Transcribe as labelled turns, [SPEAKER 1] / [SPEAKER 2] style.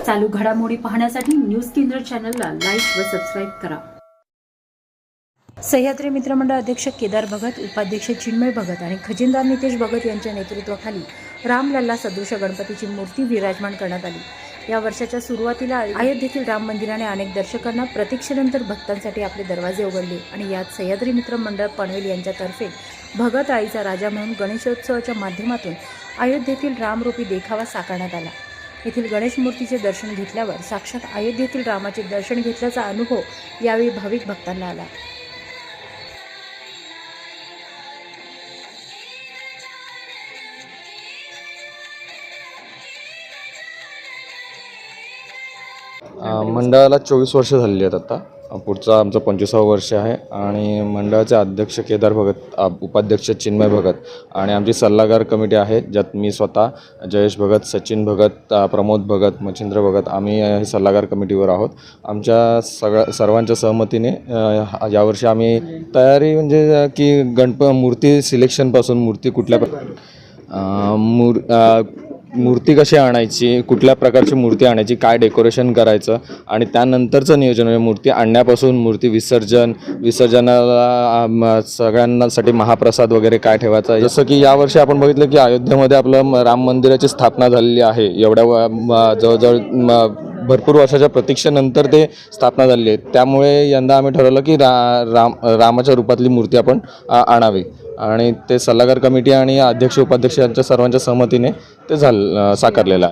[SPEAKER 1] चालू घडामोडी पाहण्यासाठी न्यूज केंद्र चॅनलला लाईक व सबस्क्राईब करा। सह्याद्री मित्रमंडळ अध्यक्ष केदार भगत, उपाध्यक्ष चिन्मय भगत आणि खजिनदार नितेश भगत यांच्या नेतृत्वाखाली रामलल्ला सदृश गणपतीची मूर्ती विराजमान करण्यात आली। या वर्षाच्या सुरुवातीला अयोध्येतील राम मंदिराने अनेक दर्शकांना प्रतीक्षेनंतर भक्तांसाठी आपले दरवाजे उघडले आणि यात सह्याद्री मित्रमंडळ पनवेल यांच्यातर्फे भगत आईचा राजा म्हणून गणेशोत्सवाच्या माध्यमातून अयोध्येतील रामरूपी देखावा साकारण्यात आला। येथील गणेश मूर्तीचे दर्शन घेतल्यावर साक्षात अयोध्येतील रामाचे दर्शन घेतल्याचा अनुभव यावेळी भाविक भक्तांना आला।
[SPEAKER 2] मंडळाला 24 वर्ष झालेली आहेत। आता पुढचा आमचं 25वं वर्ष आहे आणि मंडळाचे अध्यक्ष केदार भगत, उपाध्यक्ष चिन्मय भगत आणि आमची सल्लागार कमिटी आहे, ज्यात मी स्वतः, जयेश भगत, सचिन भगत, प्रमोद भगत, मच्छिंद्र भगत, आम्ही सल्लागार कमिटीवर आहोत। आमच्या सर्वांच्या सहमतीने यावर्षी आम्ही तयारी म्हणजे की मूर्ती सिलेक्शनपासून मूर्ती कुठल्या मूर्ती कशी आणायची, कुठल्या प्रकारची मूर्ती आणायची, काय डेकोरेशन करायचं आणि त्यानंतरचं नियोजन म्हणजे मूर्ती आणण्यापासून मूर्ती विसर्जनाला सगळ्यांसाठी महाप्रसाद वगैरे काय ठेवायचा। जसं की यावर्षी आपण बघितलं की अयोध्येमध्ये आपलं राम मंदिराची स्थापना झालेली आहे। एवढ्या जवळजवळ भरपूर वर्षाच्या प्रतीक्षेनंतर ते स्थापना झालेली आहे। त्यामुळे यंदा आम्ही ठरवलं की रामाच्या रूपातली मूर्ती आपण आणावी आणि ते सल्लागार कमिटी आणि अध्यक्ष उपाध्यक्ष यांच्या सर्वांच्या सहमतीने ते साकारलेलं आहे।